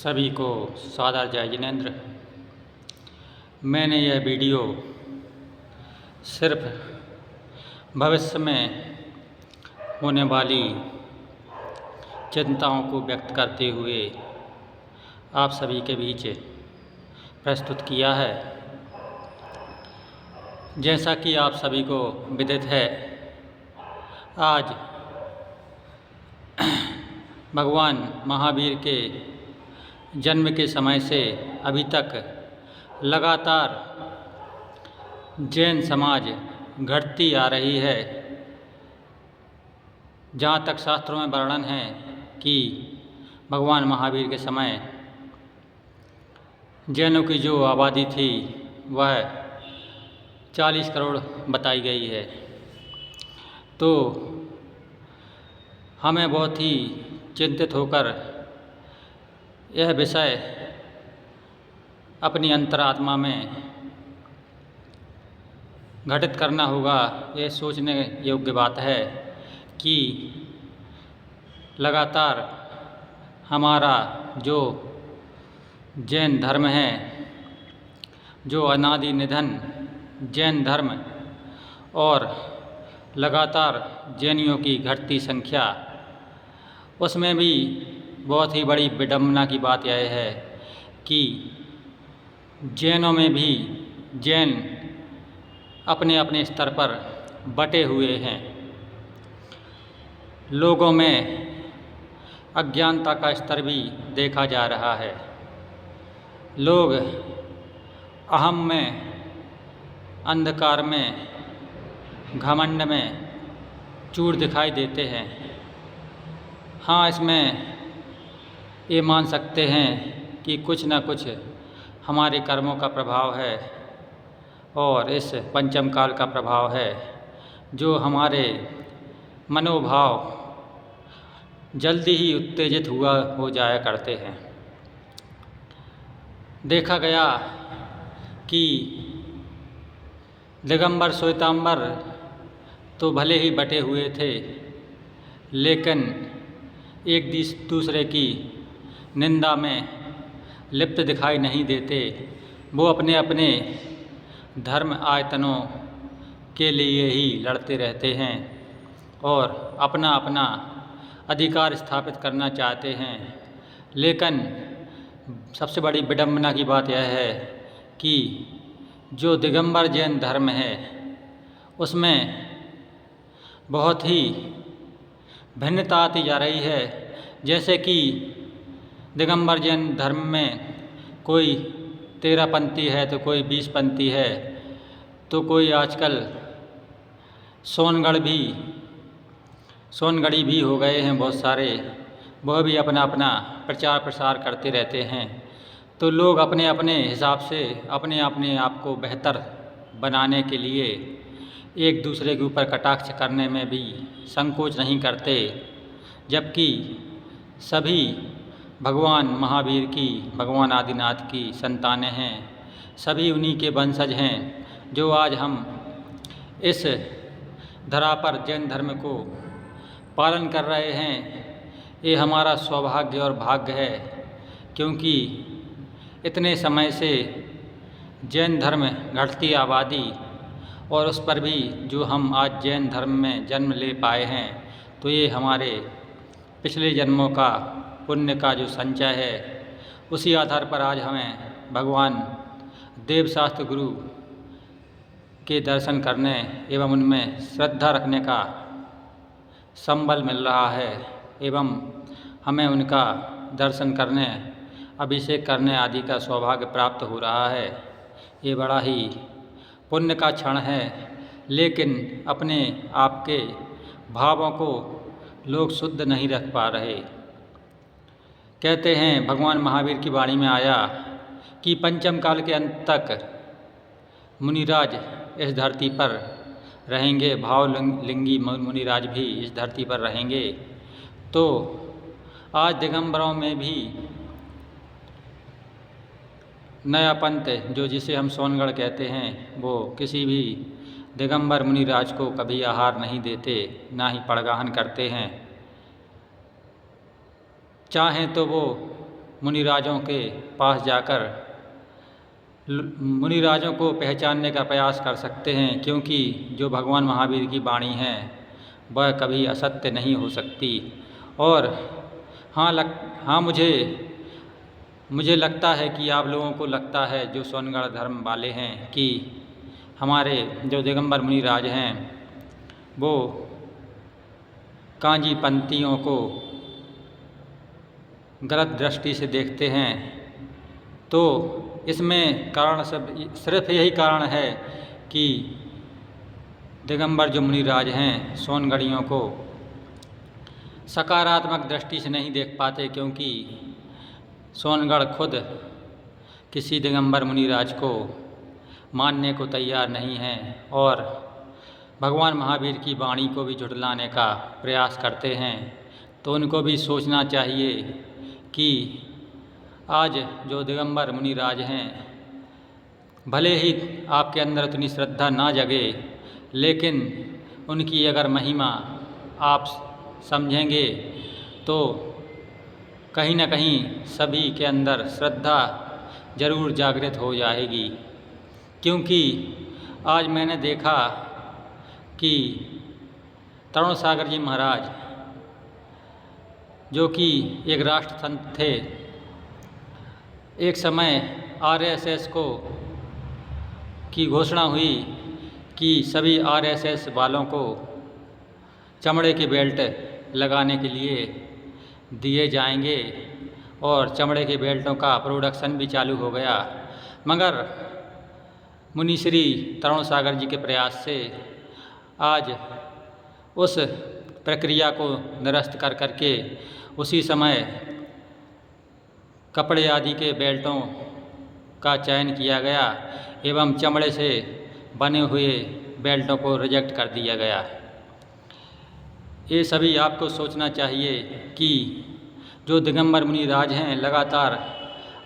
सभी को सादर जय जिनेंद्र। मैंने यह वीडियो सिर्फ भविष्य में होने वाली चिंताओं को व्यक्त करते हुए आप सभी के बीच प्रस्तुत किया है। जैसा कि आप सभी को विदित है, आज भगवान महावीर के जन्म के समय से अभी तक लगातार जैन समाज घटती आ रही है। जहाँ तक शास्त्रों में वर्णन है कि भगवान महावीर के समय जैनों की जो आबादी थी वह 40 करोड़ बताई गई है। तो हमें बहुत ही चिंतित होकर यह विषय अपनी अंतरात्मा में घटित करना होगा। यह सोचने योग्य बात है कि लगातार हमारा जो जैन धर्म है, जो अनादि निधन जैन धर्म और लगातार जैनियों की घटती संख्या, उसमें भी बहुत ही बड़ी विडंबना की बात यह है कि जैनों में भी जैन अपने अपने स्तर पर बटे हुए हैं। लोगों में अज्ञानता का स्तर भी देखा जा रहा है। लोग अहम में, अंधकार में, घमंड में चूर दिखाई देते हैं। हाँ, इसमें ये मान सकते हैं कि कुछ न कुछ हमारे कर्मों का प्रभाव है और इस पंचम काल का प्रभाव है, जो हमारे मनोभाव जल्दी ही उत्तेजित हो जाया करते हैं। देखा गया कि दिगंबर श्वेतांबर तो भले ही बटे हुए थे, लेकिन एक दूसरे की निंदा में लिप्त दिखाई नहीं देते। वो अपने अपने धर्म आयतनों के लिए ही लड़ते रहते हैं और अपना अपना अधिकार स्थापित करना चाहते हैं। लेकिन सबसे बड़ी विडंबना की बात यह है कि जो दिगंबर जैन धर्म है, उसमें बहुत ही भिन्नता आती जा रही है। जैसे कि दिगंबर जैन धर्म में कोई 13 पंथी है तो कोई 20 पंथी है, तो कोई आजकल सोनगढ़ी भी हो गए हैं बहुत सारे। वह भी अपना अपना प्रचार प्रसार करते रहते हैं। तो लोग अपने अपने हिसाब से अपने अपने आप को बेहतर बनाने के लिए एक दूसरे के ऊपर कटाक्ष करने में भी संकोच नहीं करते, जबकि सभी भगवान महावीर की, भगवान आदिनाथ की संतानें हैं। सभी उन्हीं के वंशज हैं। जो आज हम इस धरा पर जैन धर्म को पालन कर रहे हैं, ये हमारा सौभाग्य और भाग्य है, क्योंकि इतने समय से जैन धर्म घटती आबादी और उस पर भी जो हम आज जैन धर्म में जन्म ले पाए हैं, तो ये हमारे पिछले जन्मों का पुण्य का जो संचय है, उसी आधार पर आज हमें भगवान देवशास्त्र गुरु के दर्शन करने एवं उनमें श्रद्धा रखने का संबल मिल रहा है एवं हमें उनका दर्शन करने, अभिषेक करने आदि का सौभाग्य प्राप्त हो रहा है। ये बड़ा ही पुण्य का क्षण है, लेकिन अपने आप के भावों को लोग शुद्ध नहीं रख पा रहे। कहते हैं, भगवान महावीर की वाणी में आया कि पंचम काल के अंत तक मुनिराज इस धरती पर रहेंगे, भावलिंगी मुनिराज भी इस धरती पर रहेंगे। तो आज दिगंबरों में भी नया पंथ, जो जिसे हम सोनगढ़ कहते हैं, वो किसी भी दिगंबर मुनिराज को कभी आहार नहीं देते, ना ही पड़गाहन करते हैं। चाहें तो वो मुनिराजों के पास जाकर मुनिराजों को पहचानने का प्रयास कर सकते हैं, क्योंकि जो भगवान महावीर की वाणी है वह कभी असत्य नहीं हो सकती। और हाँ, मुझे लगता है कि आप लोगों को लगता है, जो सोनगढ़ धर्म वाले हैं, कि हमारे जो दिगंबर मुनिराज हैं वो कांजी पंथियों को गलत दृष्टि से देखते हैं। तो इसमें कारण सिर्फ यही कारण है कि दिगंबर जो मुनिराज हैं सोनगढ़ियों को सकारात्मक दृष्टि से नहीं देख पाते, क्योंकि सोनगढ़ खुद किसी दिगंबर मुनिराज को मानने को तैयार नहीं हैं और भगवान महावीर की वाणी को भी झुठलाने का प्रयास करते हैं। तो उनको भी सोचना चाहिए कि आज जो दिगंबर मुनिराज हैं, भले ही आपके अंदर उतनी श्रद्धा ना जगे, लेकिन उनकी अगर महिमा आप समझेंगे तो कहीं न कहीं सभी के अंदर श्रद्धा जरूर जागृत हो जाएगी। क्योंकि आज मैंने देखा कि तरुण सागर जी महाराज, जो कि एक राष्ट्र संत थे, एक समय आरएसएस की घोषणा हुई कि सभी आरएसएस वालों को चमड़े के बेल्ट लगाने के लिए दिए जाएंगे और चमड़े के बेल्टों का प्रोडक्शन भी चालू हो गया। मगर मुनिश्री तरुण सागर जी के प्रयास से आज उस प्रक्रिया को निरस्त कर करके उसी समय कपड़े आदि के बेल्टों का चयन किया गया एवं चमड़े से बने हुए बेल्टों को रिजेक्ट कर दिया गया। ये सभी आपको सोचना चाहिए कि जो दिगंबर मुनिराज हैं लगातार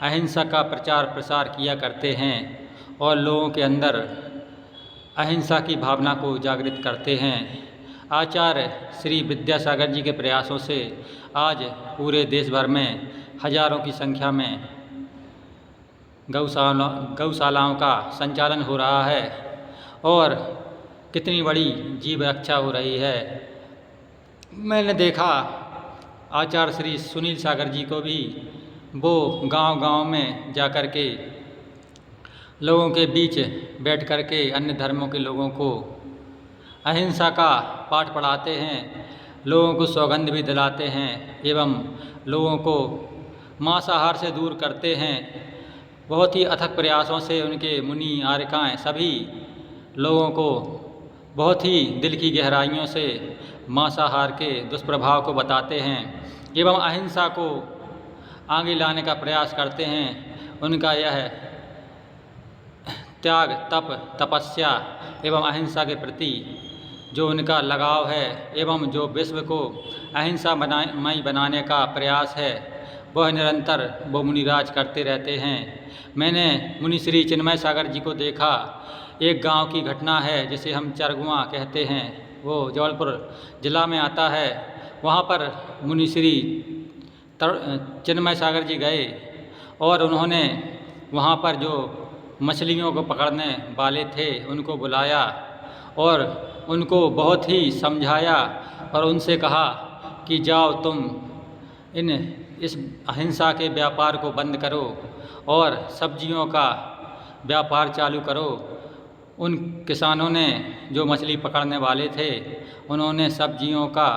अहिंसा का प्रचार प्रसार किया करते हैं और लोगों के अंदर अहिंसा की भावना को जागृत करते हैं। आचार्य श्री विद्यासागर जी के प्रयासों से आज पूरे देश भर में हजारों की संख्या में गौशालाओं का संचालन हो रहा है और कितनी बड़ी जीव रक्षा हो रही है। मैंने देखा आचार्य श्री सुनील सागर जी को भी, वो गांव-गांव में जाकर के लोगों के बीच बैठ कर के अन्य धर्मों के लोगों को अहिंसा का पाठ पढ़ाते हैं, लोगों को सौगंध भी दिलाते हैं एवं लोगों को मांसाहार से दूर करते हैं। बहुत ही अथक प्रयासों से उनके मुनि आर्यकाएँ सभी लोगों को बहुत ही दिल की गहराइयों से मांसाहार के दुष्प्रभाव को बताते हैं एवं अहिंसा को आगे लाने का प्रयास करते हैं। उनका यह त्याग, तप, तपस्या एवं अहिंसा के प्रति जो उनका लगाव है एवं जो विश्व को अहिंसामय बनाने का प्रयास है, वह निरंतर वो मुनिराज करते रहते हैं। मैंने मुनि श्री चिन्मय सागर जी को देखा। एक गांव की घटना है जिसे हम चरगुआ कहते हैं, वो जबलपुर जिला में आता है। वहाँ पर मुनि श्री चिन्मय सागर जी गए और उन्होंने वहाँ पर जो मछलियों को पकड़ने वाले थे उनको बुलाया और उनको बहुत ही समझाया और उनसे कहा कि जाओ तुम इस अहिंसा के व्यापार को बंद करो और सब्जियों का व्यापार चालू करो। उन किसानों ने, जो मछली पकड़ने वाले थे, उन्होंने सब्जियों का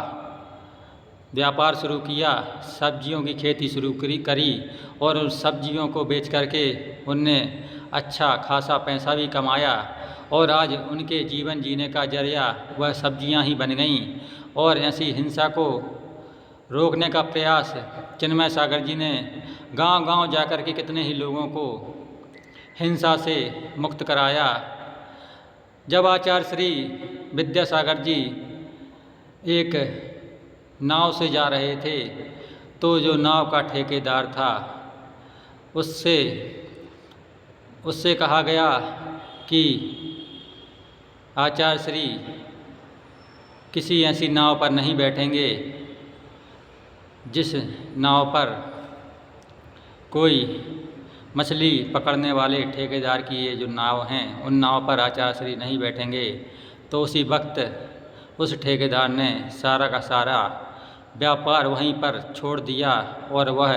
व्यापार शुरू किया, सब्जियों की खेती शुरू करी और उन सब्जियों को बेच करके उनने अच्छा खासा पैसा भी कमाया और आज उनके जीवन जीने का जरिया वह सब्जियां ही बन गईं। और ऐसी हिंसा को रोकने का प्रयास चिन्मय सागर जी ने गांव-गांव जाकर के कितने ही लोगों को हिंसा से मुक्त कराया। जब आचार्य श्री विद्यासागर जी एक नाव से जा रहे थे तो जो नाव का ठेकेदार था उससे कहा गया कि आचार्य श्री किसी ऐसी नाव पर नहीं बैठेंगे जिस नाव पर कोई मछली पकड़ने वाले ठेकेदार की ये जो नाव हैं उन नाव पर आचार्य श्री नहीं बैठेंगे तो उसी वक्त उस ठेकेदार ने सारा का सारा व्यापार वहीं पर छोड़ दिया और वह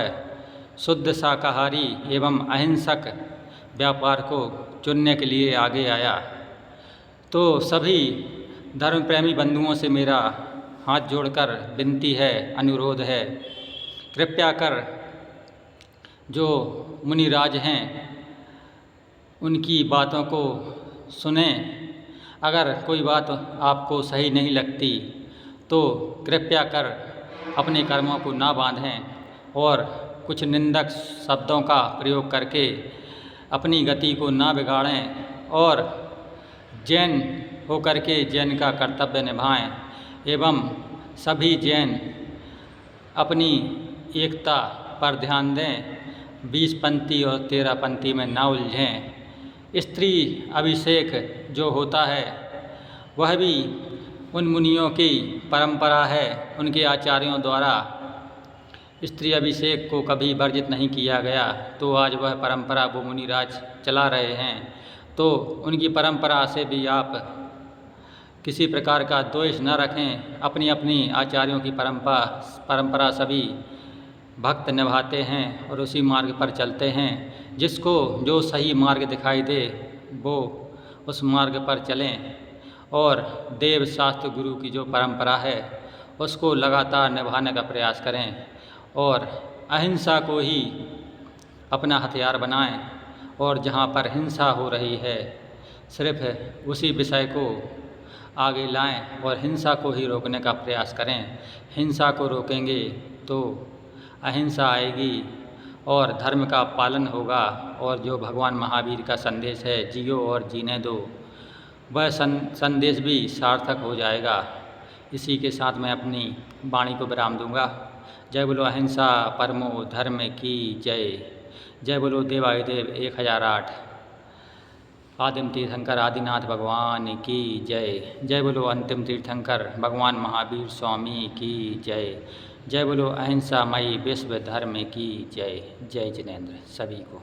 शुद्ध शाकाहारी एवं अहिंसक व्यापार को चुनने के लिए आगे आया। तो सभी धर्म प्रेमी बंधुओं से मेरा हाथ जोड़कर विनती है, अनुरोध है, कृपया कर जो मुनिराज हैं उनकी बातों को सुने। अगर कोई बात आपको सही नहीं लगती तो कृपया कर अपने कर्मों को ना बांधें और कुछ निंदक शब्दों का प्रयोग करके अपनी गति को ना बिगाड़ें और जैन होकर के जैन का कर्तव्य निभाएं एवं सभी जैन अपनी एकता पर ध्यान दें, 20 पंक्ति और 13 पंक्ति में ना उलझें। स्त्री अभिषेक जो होता है वह भी उन मुनियों की परंपरा है, उनके आचार्यों द्वारा स्त्री अभिषेक को कभी वर्जित नहीं किया गया। तो आज वह परंपरा वो मुनिराज चला रहे हैं, तो उनकी परंपरा से भी आप किसी प्रकार का द्वेष न रखें। अपनी अपनी आचार्यों की परंपरा सभी भक्त निभाते हैं और उसी मार्ग पर चलते हैं। जिसको जो सही मार्ग दिखाई दे वो उस मार्ग पर चलें और देव शास्त्र गुरु की जो परंपरा है उसको लगातार निभाने का प्रयास करें और अहिंसा को ही अपना हथियार बनाएं और जहाँ पर हिंसा हो रही है सिर्फ उसी विषय को आगे लाएं और हिंसा को ही रोकने का प्रयास करें। हिंसा को रोकेंगे तो अहिंसा आएगी और धर्म का पालन होगा और जो भगवान महावीर का संदेश है जियो और जीने दो, वह संदेश भी सार्थक हो जाएगा। इसी के साथ मैं अपनी वाणी को विराम दूंगा। जय बोलो अहिंसा परमो धर्म की जय। जय बोलो देवाधिदेव 1008 आदिम तीर्थंकर आदिनाथ भगवान की जय। जय बोलो अंतिम तीर्थंकर भगवान महावीर स्वामी की जय। जय बोलो अहिंसामयी विश्व धर्म की जय। जय जिनेंद्र सभी को।